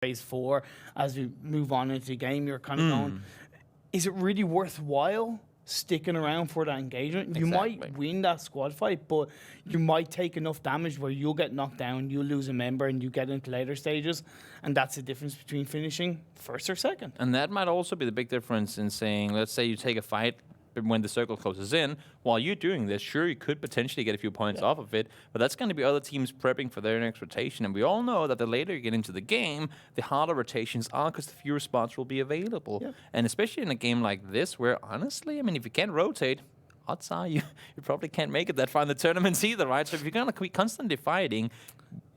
phase 4, as we move on into the game, you're kind of going, is it really worthwhile sticking around for that engagement? You might win that squad fight, but you might take enough damage where you'll get knocked down, you'll lose a member, and you get into later stages, and that's the difference between finishing first or second. And that might also be the big difference in saying, let's say you take a fight when the circle closes in. While you're doing this, sure, you could potentially get a few points off of it, but that's going to be other teams prepping for their next rotation. And we all know that the later you get into the game, the harder rotations are because the fewer spots will be available. Yep. And especially in a game like this, where honestly, I mean, if you can't rotate, odds are you probably can't make it that far in the tournaments either, right? So if you're going to be constantly fighting,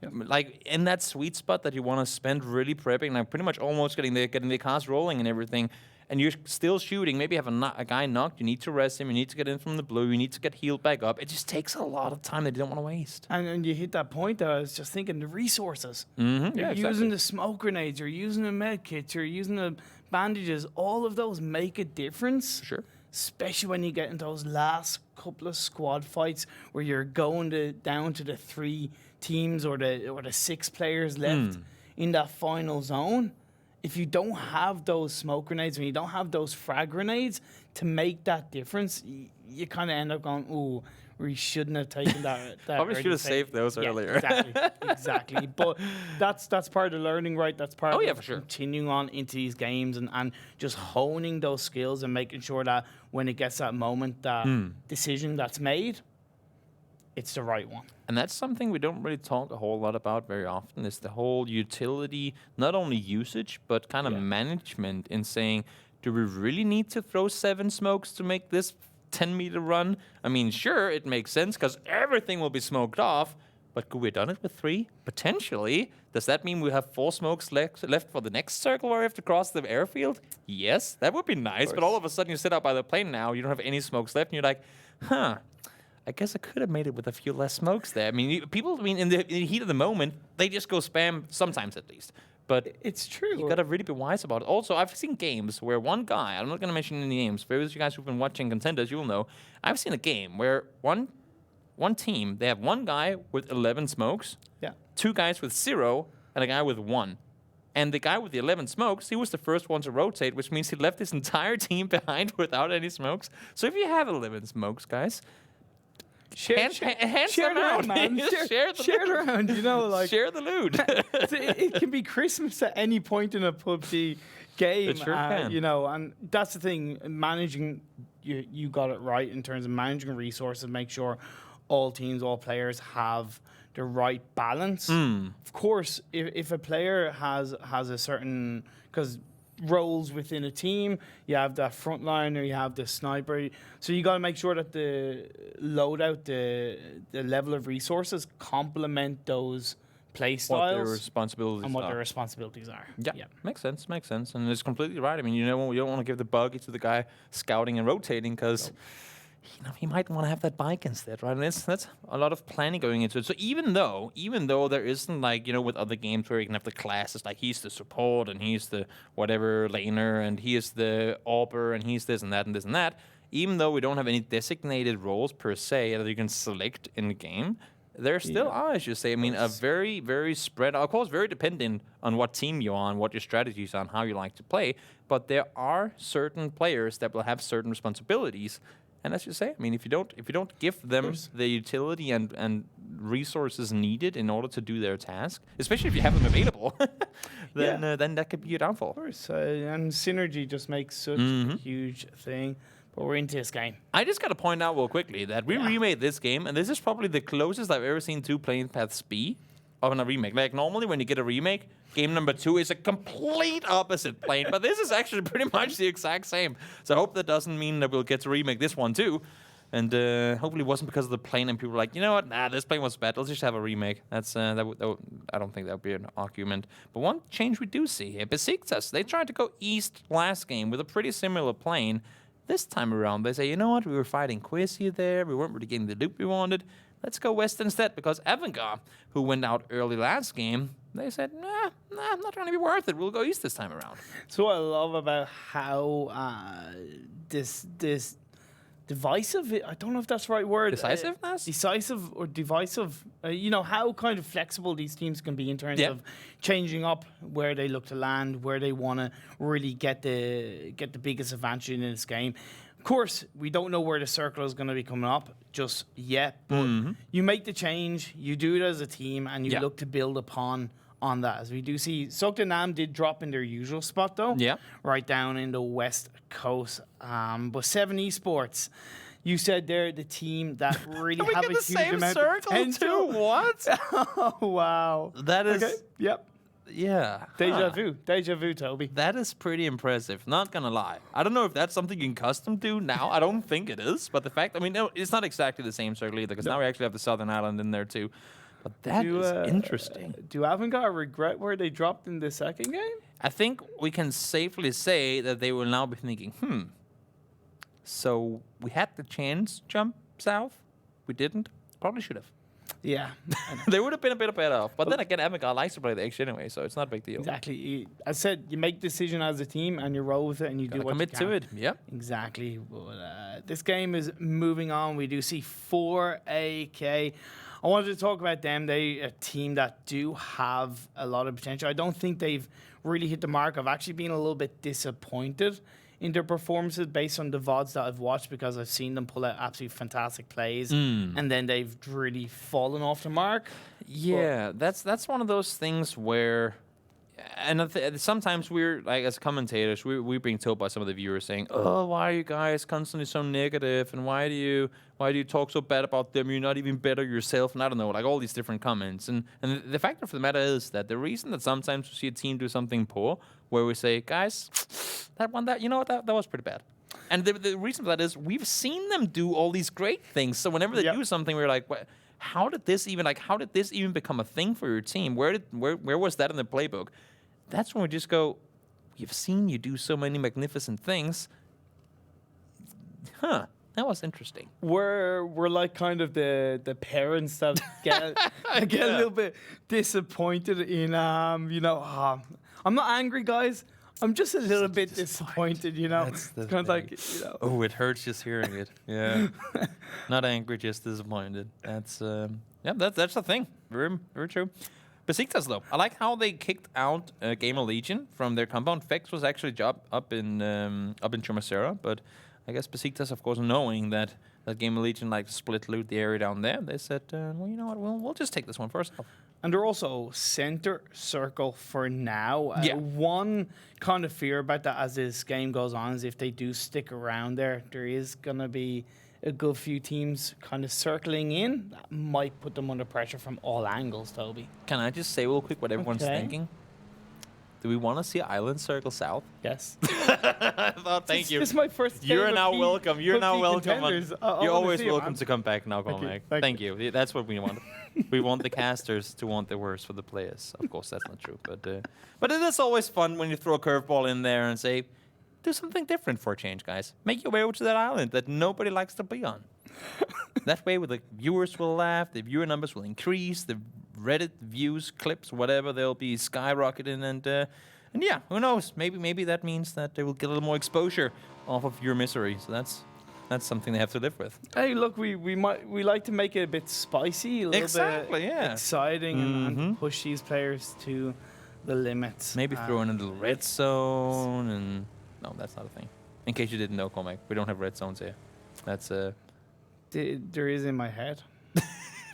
like in that sweet spot that you want to spend really prepping, like pretty much almost getting the cars rolling and everything, and you're still shooting, maybe you have a guy knocked, you need to rest him, you need to get in from the blue, you need to get healed back up. It just takes a lot of time that you don't want to waste. And you hit that point that I was just thinking, the resources. Mm-hmm. You're using the smoke grenades, you're using the med kits, you're using the bandages. All of those make a difference. Sure. Especially when you get into those last couple of squad fights where you're going down to the 3 teams or the 6 players left in that final zone. If you don't have those smoke grenades, when you don't have those frag grenades to make that difference, you kind of end up going, ooh, we shouldn't have taken that. Probably should have saved those earlier. Exactly. But that's part of the learning, right? That's part of for sure. Continuing on into these games and just honing those skills and making sure that when it gets that moment, that decision that's made, it's the right one. And that's something we don't really talk a whole lot about very often, is the whole utility, not only usage, but kind of management in saying, do we really need to throw 7 smokes to make this 10-meter run? I mean, sure, it makes sense because everything will be smoked off, but could we have done it with 3? Potentially. Does that mean we have 4 smokes left for the next circle where we have to cross the airfield? Yes, that would be nice, but all of a sudden you sit out by the plane now, you don't have any smokes left, and you're like, I guess I could have made it with a few less smokes there. I mean, in the heat of the moment, they just go spam, sometimes at least. But it's true. You got to really be wise about it. Also, I've seen games where one guy, I'm not going to mention any names, for those of you guys who've been watching Contenders, you'll know, I've seen a game where one team, they have one guy with 11 smokes, 2 guys with 0, and a guy with 1. And the guy with the 11 smokes, he was the first one to rotate, which means he left his entire team behind without any smokes. So if you have 11 smokes, guys, share them out, man. Share it around, you know, like share the loot. It can be Christmas at any point in a PUBG game, It sure can. you know, and that's the thing. Managing, you got it right in terms of managing resources. Make sure all teams, all players have the right balance. Of course, if a player has a certain, because roles within a team, you have that frontliner, you have the sniper, so you got to make sure that the loadout, the level of resources complement those play styles, what their responsibilities are. Yeah, makes sense, and it's completely right. I mean, you don't want to give the buggy to the guy scouting and rotating because he might want to have that bike instead, right? And that's a lot of planning going into it. So even though there isn't, like, you know, with other games where you can have the classes, like he's the support and he's the whatever laner and he is the AWPer and he's this and that and this and that, even though we don't have any designated roles per se that you can select in the game, there still are, as you say. I mean, a very, very spread, of course, very dependent on what team you're on, what your strategies are, and how you like to play. But there are certain players that will have certain responsibilities. And as you say, I mean, if you don't give them the utility and resources needed in order to do their task, especially if you have them available, then that could be your downfall. Of course, and synergy just makes such a huge thing. But we're into this game. I just got to point out real quickly that we remade this game, and this is probably the closest I've ever seen 2 playing paths be of a remake. Like, normally when you get a remake, game number 2 is a complete opposite plane, but this is actually pretty much the exact same. So I hope that doesn't mean that we'll get to remake this one too. And hopefully it wasn't because of the plane and people were like, you know what, this plane was bad, let's just have a remake. That's I don't think that would be an argument. But one change we do see here, Besiktas, they tried to go east last game with a pretty similar plane. This time around, they say, you know what, we were fighting Quizzy there, we weren't really getting the loot we wanted. Let's go west instead, because Avangar, who went out early last game, they said, nah, not going to be worth it. We'll go east this time around. So what I love about how this divisive. I don't know if that's the right word. Decisiveness? Decisive or divisive. You know, how kind of flexible these teams can be in terms of changing up where they look to land, where they want to really get the biggest advantage in this game. Of course, we don't know where the circle is going to be coming up just yet, but you make the change, you do it as a team, and you look to build upon that. As we do see, Zoekt Een Naam did drop in their usual spot, though, right down in the west coast. But Se7en Esports, you said they're the team that really have a huge amount of potential. What? Oh, wow. That is... Okay. Yep. Yeah. Deja vu, Toby. That is pretty impressive, not gonna lie. I don't know if that's something you can custom do now. I don't think it is, but the fact, I mean, no, it's not exactly the same circle either, because now we actually have the Southern Island in there too. But that is interesting. Do Avangar regret where they dropped in the second game? I think we can safely say that they will now be thinking, so we had the chance to jump south. We didn't. Probably should have. Yeah. They would have been a bit better off. But then again, Avangar likes to play the X anyway, so it's not a big deal. Exactly. As I said, you make decision as a team and you roll with it and you do what you can. Commit to it. Yep. Exactly. But, this game is moving on. We do see 4AK. I wanted to talk about them. They're a team that do have a lot of potential. I don't think they've really hit the mark. I've actually been a little bit disappointed in their performances based on the VODs that I've watched, because I've seen them pull out absolutely fantastic plays and then they've really fallen off the mark. Yeah, that's one of those things where, and sometimes we're, like, as commentators, we're being told by some of the viewers saying, oh, why are you guys constantly so negative, and why do you talk so bad about them, you're not even better yourself, and I don't know, like all these different comments. And the fact of the matter is that the reason that sometimes we see a team do something poor, where we say, guys, that was pretty bad. And the reason for that is we've seen them do all these great things. So whenever they do something, we're like, how did this even become a thing for your team? Where was that in the playbook? That's when we just go, we've seen you do so many magnificent things. That was interesting. We're like kind of the parents that get a little bit disappointed in I'm not angry, guys. I'm just a little bit disappointed, you know. It's kind of like, you know. Oh, it hurts just hearing it. Yeah. Not angry, just disappointed. That's that's the thing. Very, very true. Besiktas, though, I like how they kicked out Gamerlegion from their compound. Vex was actually up in Chumacera, but I guess Besiktas, of course, knowing that Gamerlegion like to split loot the area down there, they said, well, you know what, we'll just take this one first. And they're also center circle for now. One kind of fear about that as this game goes on is if they do stick around there is going to be a good few teams kind of circling in. That might put them under pressure from all angles, Toby. Can I just say real quick what everyone's thinking? Do we want to see Island Circle South? Yes. I thought, thank you. This is my first. You're now welcome. You're now welcome. You're always welcome to come back now, Okay, thank you. That's what we want. We want the casters to want the worst for the players. Of course, that's not true. But it is always fun when you throw a curveball in there and say, do something different for a change, guys. Make your way over to that island that nobody likes to be on. That way, the viewers will laugh, the viewer numbers will increase, the Reddit views, clips, whatever, they'll be skyrocketing, and yeah, who knows? Maybe that means that they will get a little more exposure off of your misery. So that's something they have to live with. Hey, look, we like to make it a bit spicy, a little bit exciting, and push these players to the limits. Maybe throw in a little red zone, and no, that's not a thing. In case you didn't know, Cormac, we don't have red zones here. That's there is in my head.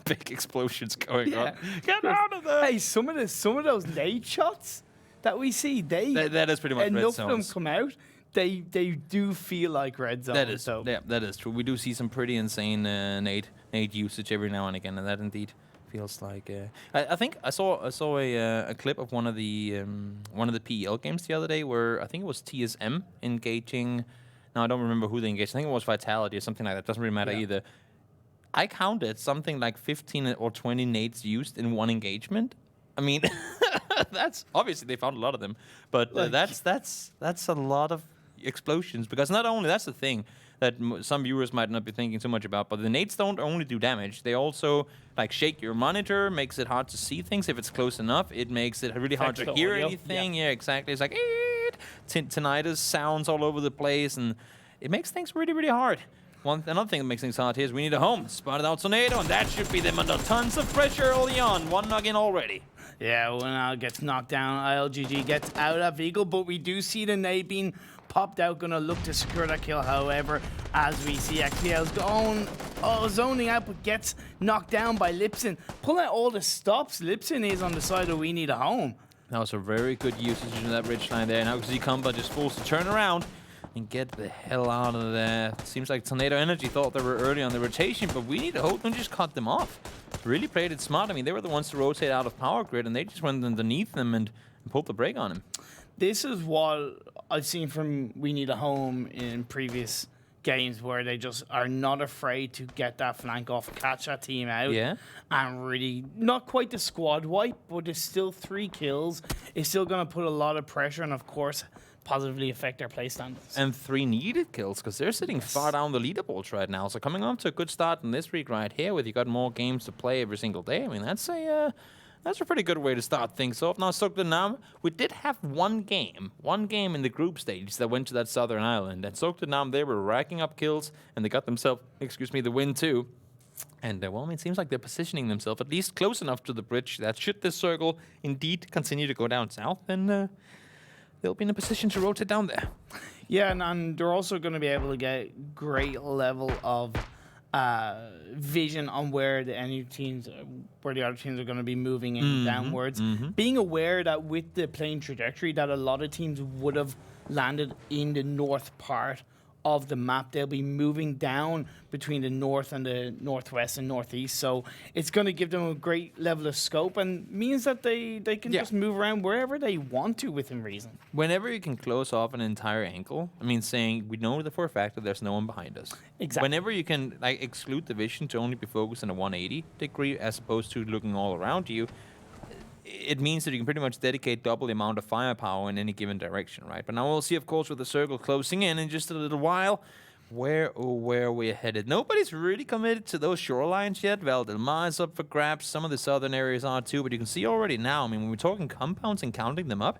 Big explosions going on. Get out of there! Hey, some of those nade shots that we see, that is pretty much red zones. Enough of them come out. They do feel like red zones. That is true. We do see some pretty insane nade usage every now and again, and that indeed feels like. I think I saw a clip of one of the PEL games the other day where I think it was TSM engaging. Now I don't remember who they engaged. I think it was Vitality or something like that. Doesn't really matter either. I counted something like 15 or 20 nades used in one engagement. I mean, that's obviously they found a lot of them, but that's a lot of explosions, because not only that's the thing that some viewers might not be thinking too much about, but the nades don't only do damage, they also like shake your monitor, makes it hard to see things. If it's close enough, it makes it really hard to hear anything. Yeah, exactly. It's like tinnitus sounds all over the place, and it makes things really, really hard Another thing that makes things hard here is we need a home. Spotted out Tornado, and that should be them under tons of pressure early on. One knock in already. Yeah, when gets knocked down, ILGG gets out of that vehicle, but we do see the nade being popped out, gonna look to secure that kill. However, as we see XPL's going, zoning out, but gets knocked down by Lipson. Pulling out all the stops, Lipson is on the side of we need a home. That was a very good usage of that ridge line there. Now Z-Comba just forced to turn around and get the hell out of there. Seems like Tornado Energy thought they were early on the rotation, but we need to hope and just cut them off. Really played it smart. I mean, they were the ones to rotate out of power grid, and they just went underneath them and pulled the brake on him. This is what I've seen from We Need a Home in previous games, where they just are not afraid to get that flank off, catch that team out, and really, not quite the squad wipe, but it's still 3 kills. It's still going to put a lot of pressure and, of course, positively affect their play standards. And 3 needed kills, because they're sitting far down the leaderboards right now. So coming off to a good start in this week right here, with you got more games to play every single day, I mean, that's a pretty good way to start things off. Now, Zoekt Een Naam, we did have one game in the group stage that went to that southern island. And Zoekt Een Naam, they were racking up kills, and they got themselves, the win too. And, well, I mean, it seems like they're positioning themselves at least close enough to the bridge that should this circle indeed continue to go down south, then they'll be in a position to rotate down there. Yeah, and they're also going to be able to get great level of vision on where the other teams are going to be moving in downwards. Being aware that with the playing trajectory that a lot of teams would have landed in the north part of the map, they'll be moving down between the north and the northwest and northeast. So it's going to give them a great level of scope and means that they can just move around wherever they want to within reason. Whenever you can close off an entire angle, I mean, saying we know for a fact that there's no one behind us. Exactly. Whenever you can exclude the vision to only be focused on a 180 degree as opposed to looking all around you, it means that you can pretty much dedicate double the amount of firepower in any given direction, right? But now we'll see, of course, with the circle closing in just a little while, where we're headed. Nobody's really committed to those shorelines yet. Val del Mar is up for grabs. Some of the southern areas are too, but you can see already now, I mean, when we're talking compounds and counting them up,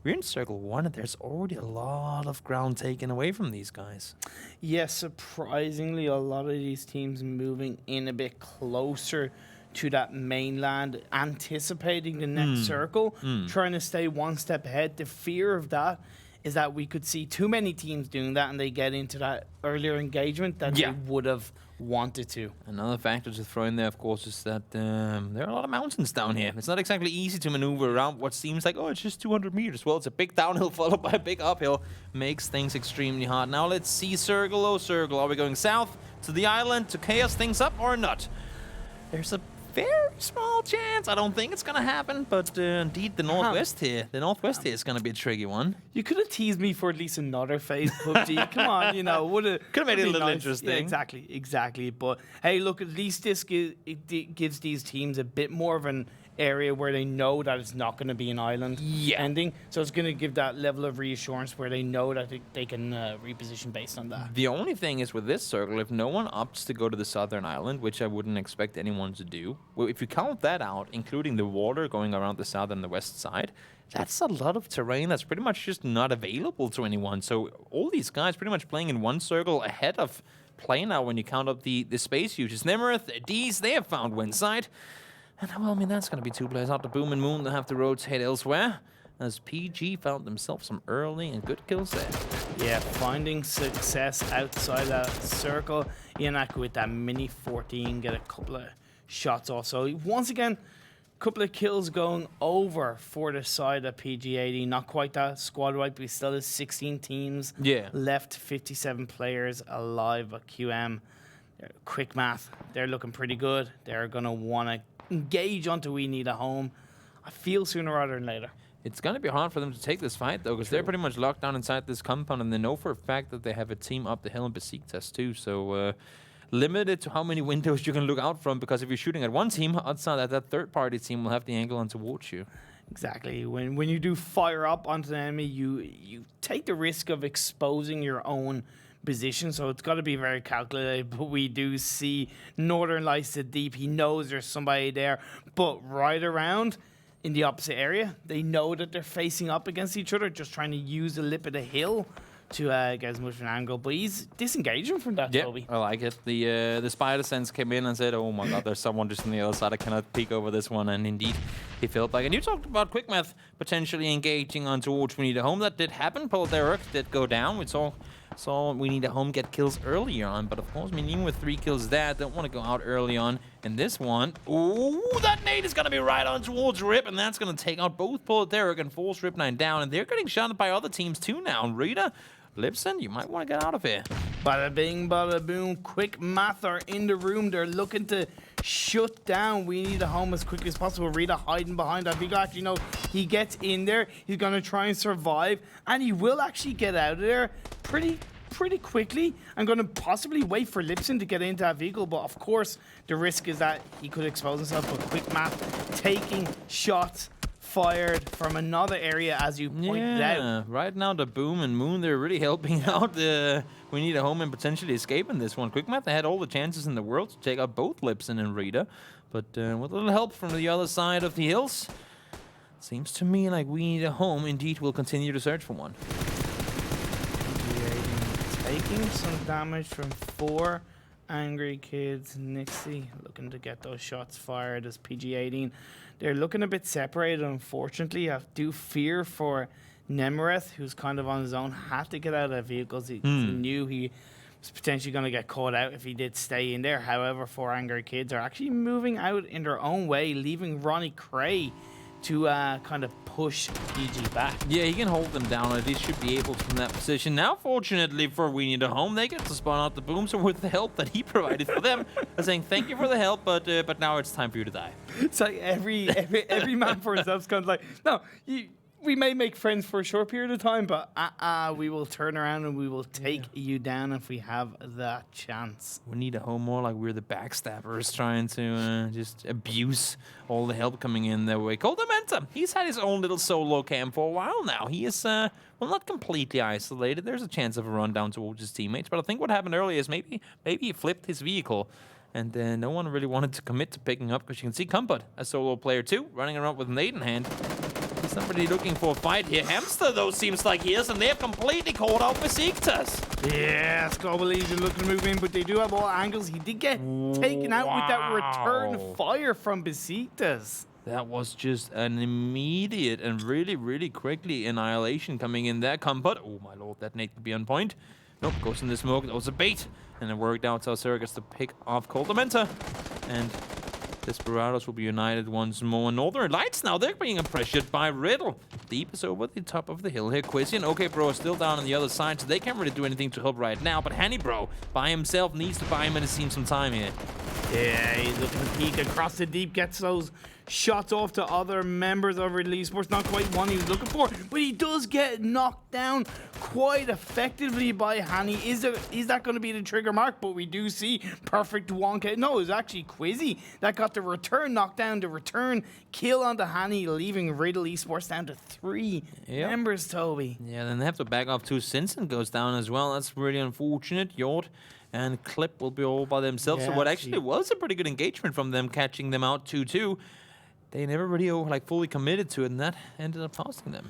we're in circle 1, and there's already a lot of ground taken away from these guys. Yes, surprisingly, a lot of these teams moving in a bit closer to that mainland, anticipating the next circle, trying to stay one step ahead. The fear of that is that we could see too many teams doing that and they get into that earlier engagement that they would have wanted to. Another factor to throw in there, of course, is that there are a lot of mountains down here. It's not exactly easy to maneuver around what seems like, it's just 200 meters. Well, it's a big downhill followed by a big uphill. Makes things extremely hard. Now let's see circle, circle. Are we going south to the island to chaos things up or not? There's a very small chance. I don't think it's going to happen, but indeed the northwest here is going to be a tricky one. You could have teased me for at least another phase PUBG. Come on, could have made it a little interesting. Yeah, exactly. But hey, look, at least this gives these teams a bit more of an area where they know that it's not going to be an island ending. So it's going to give that level of reassurance where they know that they can reposition based on that. The only thing is with this circle, if no one opts to go to the southern island, which I wouldn't expect anyone to do, well, if you count that out, including the water going around the south and the west side, that's a lot of terrain that's pretty much just not available to anyone. So all these guys pretty much playing in one circle ahead of play now when you count up the space users. Nemerath, D's, they have found Winside. And, well, I mean, that's going to be 2 players out to Boom and Moon. They'll have to rotate elsewhere, as PG found themselves some early and good kills there. Yeah, finding success outside that circle. Ianak with that mini 14, get a couple of shots also. Once again, a couple of kills going over for the side of PG80. Not quite that squad wipe, but we still have 16 teams left, 57 players alive. But QM, Quickmath, they're looking pretty good. They're going to want to engage onto We Need a Home. I feel sooner rather than later. It's going to be hard for them to take this fight, though, because they're pretty much locked down inside this compound, and they know for a fact that they have a team up the hill in Besiktas too. So limited to how many windows you can look out from, because if you're shooting at one team, outside that third-party team will have the angle on towards you. Exactly. When you do fire up onto the enemy, you take the risk of exposing your own position, so it's got to be very calculated. But we do see Northern Lights to deep. He knows there's somebody there, but right around in the opposite area, they know that they're facing up against each other, just trying to use the lip of the hill to get as much of an angle, but he's disengaging from that, Toby. I like it. The spider sense came in and said, oh my god, there's someone just on the other side. I cannot peek over this one, and indeed, he felt like. And you talked about Quickmath potentially engaging on towards We Need a Home. That did happen. PEL Derek did go down. We saw We Need a Home get kills earlier on, but of course, I mean, even with 3 kills there, don't want to go out early on. And this one, ooh, that nade is going to be right on towards Rip, and that's going to take out both PEL Derek and force Rip9 down, and they're getting shot by other teams too now. And Rita, Lipson, you might want to get out of here. Bada bing, bada boom. Quickmath are in the room. They're looking to shut down We Need a Home as quickly as possible. Rita hiding behind that. Vigo actually, he gets in there. He's going to try and survive, and he will actually get out of there pretty quickly. I'm going to possibly wait for Lipson to get into that vehicle, but of course, the risk is that he could expose himself. But Quickmath taking shots fired from another area, as you pointed out. Right now, the Boom and Moon, they're really helping out We Need a Home and potentially escaping this one. Quickmath, they had all the chances in the world to take out both Lipson and Rita, but with a little help from the other side of the hills, seems to me like We Need a Home indeed will continue to search for one. Taking some damage from 4 angry kids. Nixie looking to get those shots fired as PG-18. They're looking a bit separated, unfortunately. I do fear for Nemereth, who's kind of on his own, had to get out of that vehicle. He knew he was potentially going to get caught out if he did stay in there. However, 4 angry kids are actually moving out in their own way, leaving Ronnie Cray to kind of push PG back. Yeah, he can hold them down. At least should be able to from that position. Now, fortunately for We Need a Home, they get to spawn out the Boom. So with the help that he provided for them, they're saying thank you for the help, but now it's time for you to die. It's like every man for himself. Kind of like, no, we may make friends for a short period of time, but we will turn around and we will take you down if we have that chance. We Need a Home more like we're the backstabbers trying to just abuse all the help coming in their way. Coldamenta, he's had his own little solo camp for a while now. He is, well, not completely isolated. There's a chance of a run down towards his teammates, but I think what happened earlier is maybe he flipped his vehicle. And no one really wanted to commit to picking up, because you can see Kumput, a solo player too, running around with a nade in hand. Somebody looking for a fight here. Hamster, though, seems like he is, and they're completely caught out Besiktas. Yes, Gamerlegion looking to move in, but they do have all angles. He did get taken out with that return fire from Besiktas. That was just an immediate and really, really quickly annihilation coming in there. Kumput, oh my lord, that nade could be on point. Nope, goes in the smoke. That was a bait. And it worked out. Saucera gets to pick off Coldamenta. And Desperados will be united once more. Northern Lights now, they're being pressured by Riddle. Deep is over the top of the hill here. Quizian, okay, bro, is still down on the other side, so they can't really do anything to help right now. But Hanny, bro, by himself, needs to buy him and seem some time here. Yeah, he's looking to peek across the deep, gets those shots off to other members of Riddle Esports. Not quite one he was looking for, but he does get knocked down quite effectively by Hanny. Is that going to be the trigger mark? But we do see perfect 1K. No, it was actually Quizzy that got the return knockdown, the return kill onto Hanny, leaving Riddle Esports down to 3 members, Toby. Yeah, then they have to back off too. Simpson goes down as well. That's really unfortunate. Yord and Clip will be all by themselves. So what actually was a pretty good engagement from them, catching them out 2-2. They never really fully committed to it, and that ended up costing them.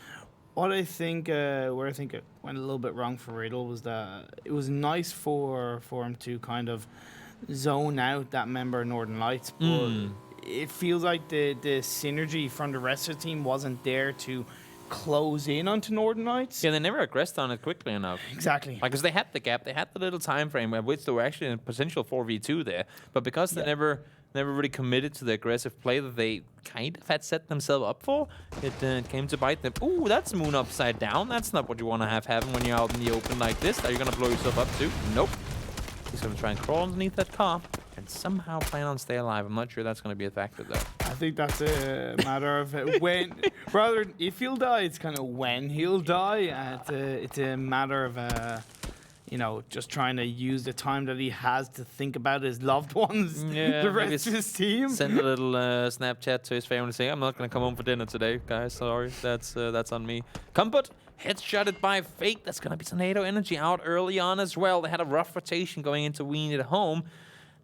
What I think, where I think it went a little bit wrong for Riddle was that it was nice for him to kind of zone out that member of Northern Lights, but it feels like the synergy from the rest of the team wasn't there to close in onto Northern Lights. Yeah, they never aggressed on it quickly enough. Exactly. Because they had the gap, they had the little time frame at which they were actually in a potential 4v2 there, but because they never really committed to the aggressive play that they kind of had set themselves up for, it came to bite them. Ooh, that's Moon upside down. That's not what you want to have happen when you're out in the open like this. Are you going to blow yourself up too? Nope. He's going to try and crawl underneath that car and somehow plan on stay alive. I'm not sure that's going to be a factor, though. I think that's a matter of when, rather than if he'll die, it's kind of when he'll die. It's a matter of just trying to use the time that he has to think about his loved ones, the rest of his team. Send a little Snapchat to his family saying, I'm not going to come home for dinner today, guys. Sorry, that's on me. Kumput, headshotted by Fake. That's going to be Tornado Energy out early on as well. They had a rough rotation going into We Need a Home.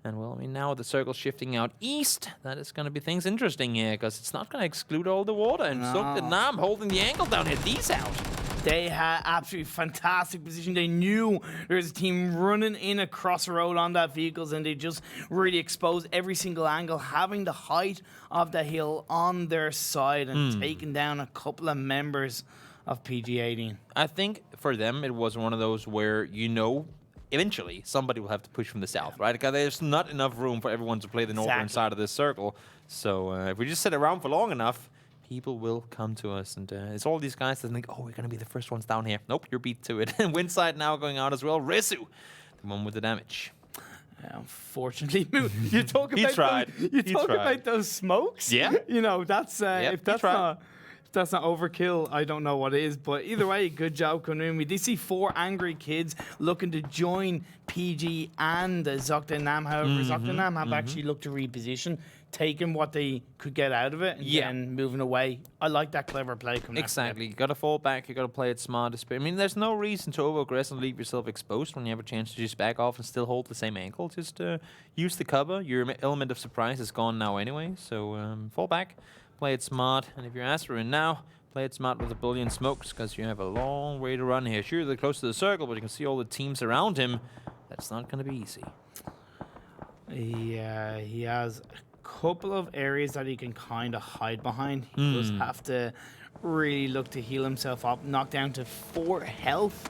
And, well, I mean, now with the circle shifting out east, that is going to be things interesting here, because it's not going to exclude all the water. And Zoekt Een Naam holding the angle down here. These out. They had absolutely fantastic position. They knew there was a team running in across the road on that vehicles, and they just really exposed every single angle, having the height of the hill on their side and taking down a couple of members of PG-18. I think for them, it was one of those where, eventually somebody will have to push from the south, right? Because there's not enough room for everyone to play the northern side of this circle. So if we just sit around for long enough, people will come to us. And it's all these guys that think, oh, we're going to be the first ones down here. Nope, you're beat to it. And Winside now going out as well. Resu, the one with the damage. Unfortunately, you talk about those smokes. Yeah, that's if that's not overkill, I don't know what is. But either way, good job coming in. We did see 4 angry kids looking to join PG and Zoekt Een Naam. However, Zoekt Een Naam have actually looked to reposition, taking what they could get out of it, and then moving away. I like that clever play coming Exactly. You got to fall back. You got to play it smart. I mean, there's no reason to over-aggress and leave yourself exposed when you have a chance to just back off and still hold the same angle. Just use the cover. Your element of surprise is gone now anyway, so fall back. Play it smart, and if you're Asterin now, play it smart with a billion smokes, because you have a long way to run here. Sure, they're close to the circle, but you can see all the teams around him. That's not going to be easy. Yeah, he has a couple of areas that he can kind of hide behind. He does have to really look to heal himself up, knock down to 4 health,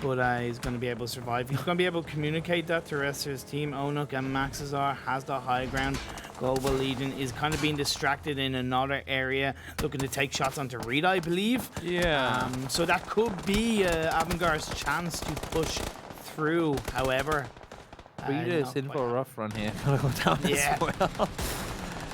but he's going to be able to survive. He's going to be able to communicate that to the rest of his team. Onuk and Maxazar has the high ground. Global Legion is kind of being distracted in another area, looking to take shots onto Reed, I believe. Yeah. So that could be Avangar's chance to push through. However, Reed is in for a rough run here. Gonna go down as well.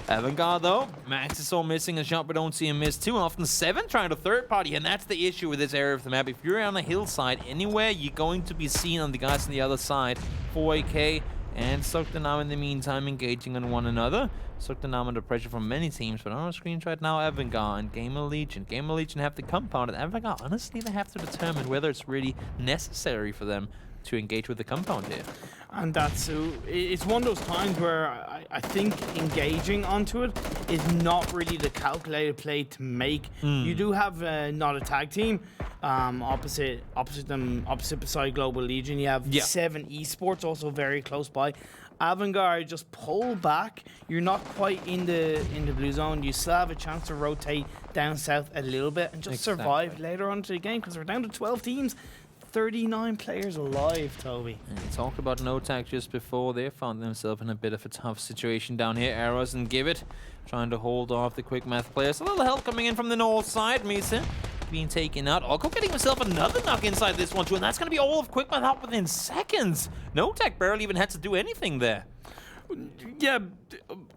Avangar, though, Max is all missing a shot, but don't see him miss too often. Se7en trying to third party, and that's the issue with this area of the map. If you're on a hillside anywhere, you're going to be seen on the guys on the other side. 4AK and Zoekt Een Naam in the meantime engaging on one another. Zoekt Een Naam under pressure from many teams, but on our screens right now, Avangar and Gamerlegion. Gamerlegion have the compound, and Avangar, honestly, they have to determine whether it's really necessary for them to engage with the compound here. And that's it's one of those times where I think engaging onto it is not really the calculated play to make. You do have not a tag team opposite beside Global Legion. You have Se7en Esports also very close by. Avangar, just pull back. You're not quite in the blue zone. You still have a chance to rotate down south a little bit and just survive later on to the game, because we're down to 12 teams. 39 players alive, Toby. And we talked about no tag just before. They found themselves in a bit of a tough situation down here. Arrows and Give It trying to hold off the Quickmath players. A little help coming in from the north side. Misa being taken out. Oko getting himself another knock inside this one too, and that's going to be all of Quickmath out within seconds. No tag barely even had to do anything there. Yeah,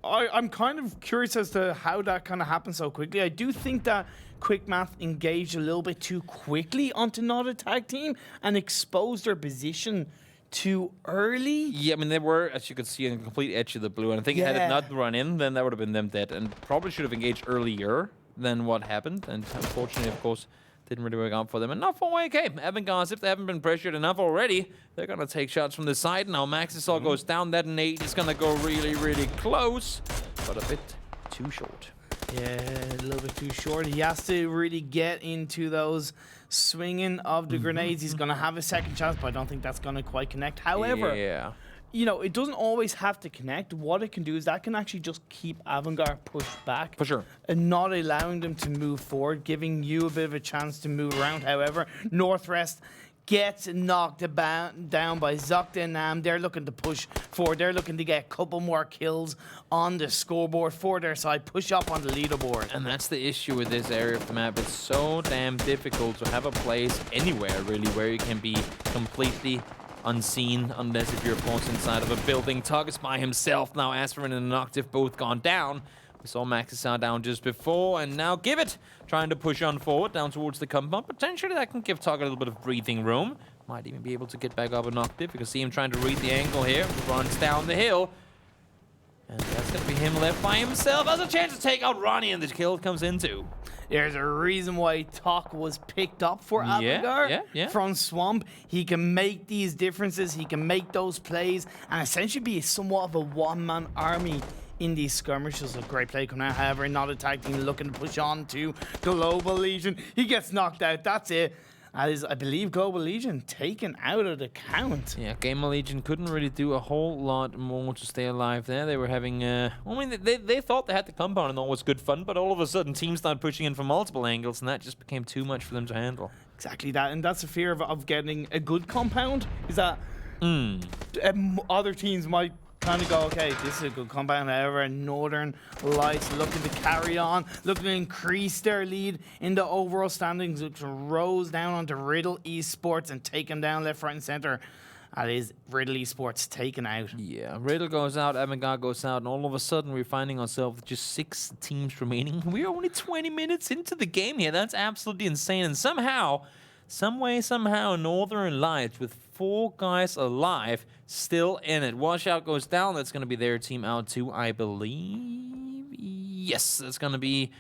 I'm kind of curious as to how that kind of happened so quickly. I do think that Quickmath engaged a little bit too quickly onto not a tag team and exposed their position too early. Yeah, I mean, they were, as you could see, in the complete edge of the blue. And I think had it not run in, then that would have been them dead. And probably should have engaged earlier than what happened. And unfortunately, of course, didn't really work out for them. And not for AK. Avangar, if they haven't been pressured enough already, they're going to take shots from the side. Now Maxisol goes down. That nade is going to go really, really close, but a bit too short. Yeah, a little bit too short. He has to really get into those swinging of the grenades. He's going to have a second chance, but I don't think that's going to quite connect. However, you know, it doesn't always have to connect. What it can do is that can actually just keep Avangar pushed back. For sure. And not allowing them to move forward, giving you a bit of a chance to move around. However, Northwest gets knocked down by Zoekt Een Naam. They're looking to push forward. They're looking to get a couple more kills on the scoreboard for their side, push up on the leaderboard. And that's the issue with this area of the map. It's so damn difficult to have a place anywhere, really, where you can be completely unseen, unless if your opponent's inside of a building. Tug is by himself now. Aspirin and Noctive both gone down. We saw Maxisar down just before, and now Give It trying to push on forward down towards the compound. Potentially that can give Tug a little bit of breathing room. Might even be able to get back up a Noctive. You can see him trying to read the angle here. Runs down the hill. And that's going to be him left by himself. Has a chance to take out Ronnie, and the kill comes into. There's a reason why Talk was picked up for Avangar from Swamp. He can make these differences. He can make those plays and essentially be somewhat of a one-man army in these skirmishes. A great play coming out. However, not attacking, looking to push on to Global Legion. He gets knocked out. That's it. That is, I believe, Global Legion taken out of the count. Yeah, Gamerlegion couldn't really do a whole lot more to stay alive there. They were having, I mean, they thought they had the compound and all was good fun, but all of a sudden teams started pushing in from multiple angles, and that just became too much for them to handle. Exactly that, and that's the fear of getting a good compound, is that other teams might kind of go, okay, this is a good compound. However, Northern Lights looking to carry on, looking to increase their lead in the overall standings, looking to rose down onto Riddle Esports and take them down left, right, and center. That is Riddle Esports taken out. Yeah, Riddle goes out, Avangar goes out, and all of a sudden we're finding ourselves with just 6 teams remaining. We're only 20 minutes into the game here. That's absolutely insane. And somehow, somehow, Northern Lights with 4 guys alive still in it. Washout goes down. That's going to be their team out too, I believe. Yes, that's going to be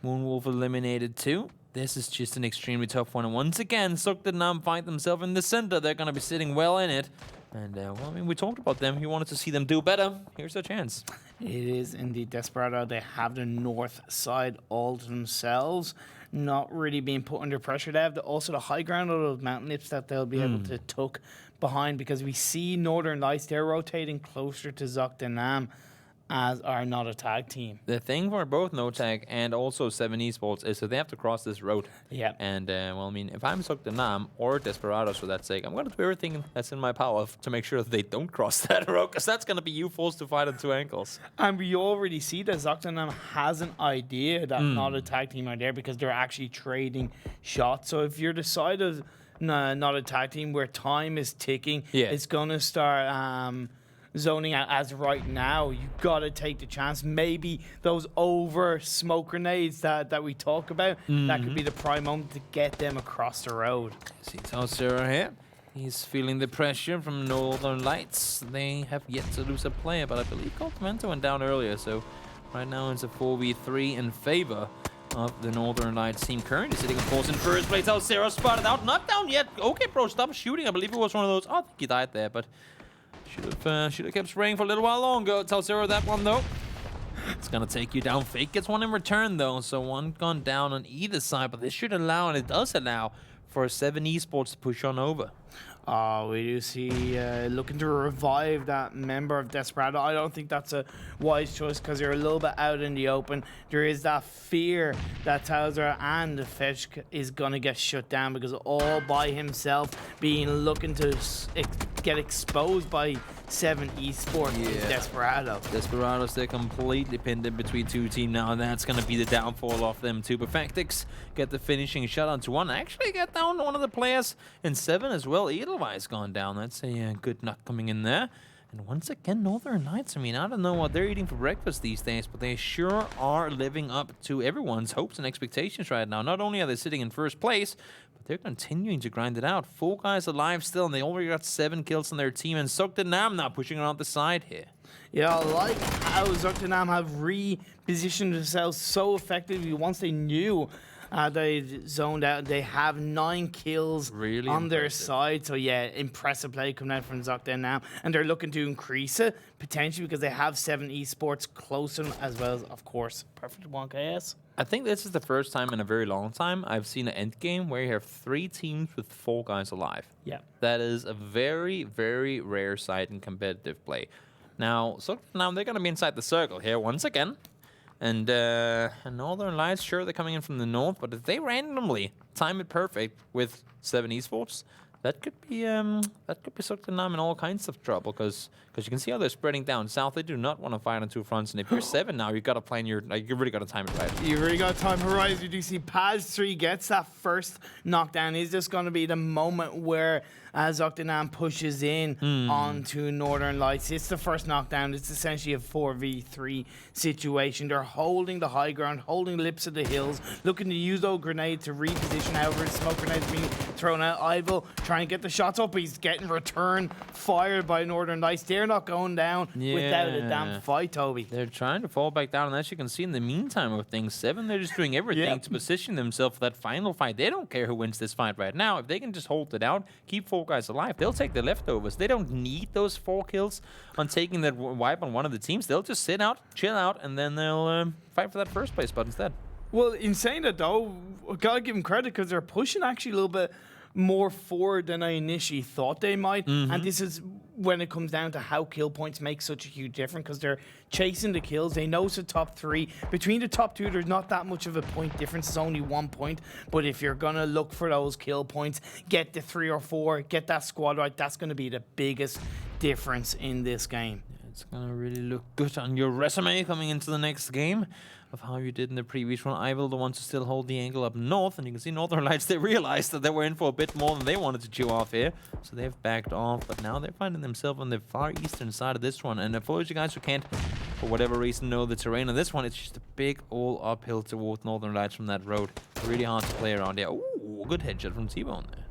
Moonwolf eliminated too. This is just an extremely tough one. And once again, Zoekt Een Naam find themselves in the center. They're going to be sitting well in it. And, well, I mean, we talked about them. You wanted to see them do better. Here's their chance. It is indeed Desperado. They have the north side all to themselves. Not really being put under pressure. They have also the high ground of those mountain lips that they'll be able to tuck behind, because we see Northern Lights, they're rotating closer to Zoekt Een Naam as our not a tag team. The thing for both No Tag and also Se7en Esports is that they have to cross this road. Yeah. And, well, I mean, if I'm Zoekt Een Naam or Desperado for that sake, I'm going to do everything that's in my power to make sure that they don't cross that road, because that's going to be you forced to fight on 2 ankles. And we already see that Zoekt Een Naam has an idea that not a tag team are there, because they're actually trading shots. So if you're the side of not a tag team where time is ticking, it's going to start zoning out. As right now, you got to take the chance. Maybe those over smoke grenades that we talk about, that could be the prime moment to get them across the road. See Talsera here. He's feeling the pressure from Northern Lights. They have yet to lose a player, but I believe Coltamento went down earlier, so right now it's a 4v3 in favor of the Northern Lights team. Currently sitting, of course, in first place. Talsera spotted out, not down yet. Okay, bro, stop shooting. I believe it was one of those. Oh, I think he died there, but should have kept spraying for a little while longer. Talsera that one though. It's gonna take you down. Fake gets one in return though, so one gone down on either side, but this should allow, and it does allow, for Se7en Esports to push on over. We do see looking to revive that member of Desperado. I don't think that's a wise choice, because you're a little bit out in the open. There is that fear that Towser and Fetch is going to get shut down, because all by himself being looking to get exposed by Se7en Esports is Desperado. Desperados, they're completely pinned in between 2 teams now, and that's going to be the downfall of them too. But Factix get the finishing shot onto one. Actually get down one of the players in 7 as well. Edelweiss gone down. That's a good knock coming in there. And once again, Northern Lights, I mean, I don't know what they're eating for breakfast these days, but they sure are living up to everyone's hopes and expectations right now. Not only are they sitting in first place, but they're continuing to grind it out. 4 guys alive still, and they already got 7 kills on their team. And Zoekt Een Naam now pushing around the side here. Yeah, I like how Zoekt Een Naam have repositioned themselves so effectively once they knew they zoned out. They have 9 kills on their side. So, yeah, impressive play coming out from Zoekt Een Naam. And they're looking to increase it, potentially, because they have Se7en Esports close to them, as well as, of course, Perfect 1KS. I think this is the first time in a very long time I've seen an end game where you have 3 teams with 4 guys alive. Yeah. That is a very, very rare sight in competitive play. Now, Zoekt Een Naam, they're going to be inside the circle here once again. And Northern Lights, sure, they're coming in from the north, but if they randomly time it perfect with Se7en Esports, that could be Zoekt Een Naam in all kinds of trouble, because you can see how they're spreading down south. They do not want to fight on 2 fronts, and if you're 7 now, you got to plan your, you really got to time it right. You really got to time it right. As you do see, Paz3 gets that first knockdown. Is this going to be the moment where Zoekt Een Naam pushes in onto Northern Lights? It's the first knockdown. It's essentially a 4v3 situation. They're holding the high ground, holding lips of the hills, looking to use those grenades to reposition. However, smoke grenades being thrown out. Ival trying try and get the shots up. He's getting return fired by Northern Lights. They're not going down without a damn fight, Toby. They're trying to fall back down, and as you can see in the meantime of things, Se7en, they're just doing everything to position themselves for that final fight. They don't care who wins this fight right now. If they can just hold it out, keep 4 guys alive, they'll take the leftovers. They don't need those 4 kills on taking that wipe on one of the teams. They'll just sit out, chill out, and then they'll fight for that first place spot instead. Well, in saying that, though, gotta give them credit because they're pushing actually a little bit more forward than I initially thought they might. And this is when it comes down to how kill points make such a huge difference, because they're chasing the kills. They know it's the top 3. Between the top 2, there's not that much of a point difference. It's only 1 point. But if you're going to look for those kill points, get the 3 or 4, get that squad right, that's going to be the biggest difference in this game. It's going to really look good on your resume coming into the next game of how you did in the previous one. I will the ones to still hold the angle up north, and you can see Northern Lights, they realized that they were in for a bit more than they wanted to chew off here, so they've backed off, but now they're finding themselves on the far eastern side of this one. And for those you guys who can't, for whatever reason, know the terrain on this one, it's just a big all uphill toward Northern Lights from that road. Really hard to play around there. Ooh, good headshot from T-Bone there.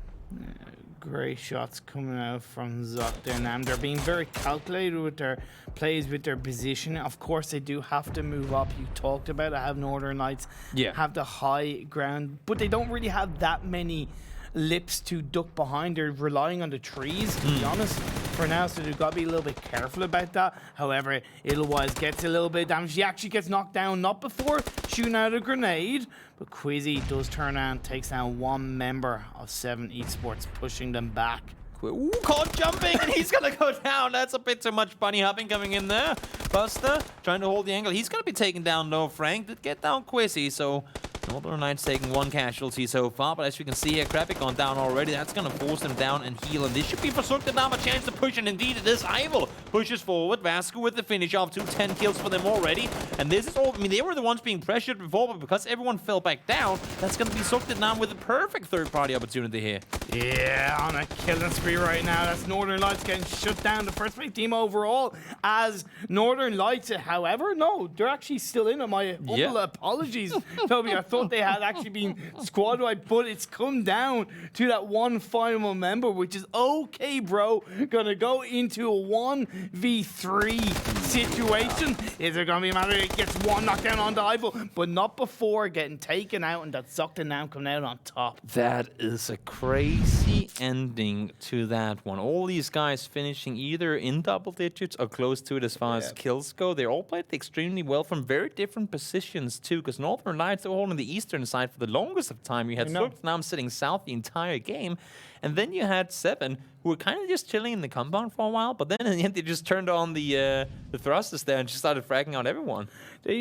Great shots coming out from Zoekt Een Naam. They're being very calculated with their plays, with their position. Of course, they do have to move up. You talked about it, have Northern Lights have the high ground, but they don't really have that many lips to duck behind. They're relying on the trees, to be honest, for now, so they've got to be a little bit careful about that. However, Edelweiss gets a little bit of damage. He actually gets knocked down, not before shooting out a grenade, but Quizzy does turn around, takes down 1 member of Se7en Esports, pushing them back. Ooh, caught jumping, and he's gonna go down. That's a bit too much bunny hopping coming in there. Buster trying to hold the angle. He's gonna be taken down though. Frank did get down Quizzy, so Northern Lights taking 1 casualty so far, but as you can see here, Krabik gone down already. That's going to force them down and heal, and this should be for Zoekt Een Naam a chance to push, and indeed it is. Ivel pushes forward. Vasco with the finish off, 10 kills for them already, and this is all, I mean, they were the ones being pressured before, but because everyone fell back down, that's going to be Zoekt Een Naam with a perfect third-party opportunity here. Yeah, on a killing spree right now. That's Northern Lights getting shut down, the first place team overall, as Northern Lights, however, no, they're actually still in it. My humble apologies, Toby. I thought they had actually been squad wiped, but it's come down to that 1 final member, which is okay, bro. Gonna go into a 1v3 situation. Is there gonna be a matter it gets 1 knockdown on the Ivel, but not before getting taken out, and that Zoekt Een Naam coming out on top. That is a crazy ending to that one. All these guys finishing either in double digits or close to it as far as kills go. They all played extremely well from very different positions too, because Northern Lights, they were all on the eastern side for the longest of time. You had Zoekt Een Naam sitting south the entire game, and then you had Se7en, who were kind of just chilling in the compound for a while, but then in the end they just turned on the thrusters there and just started fragging out everyone.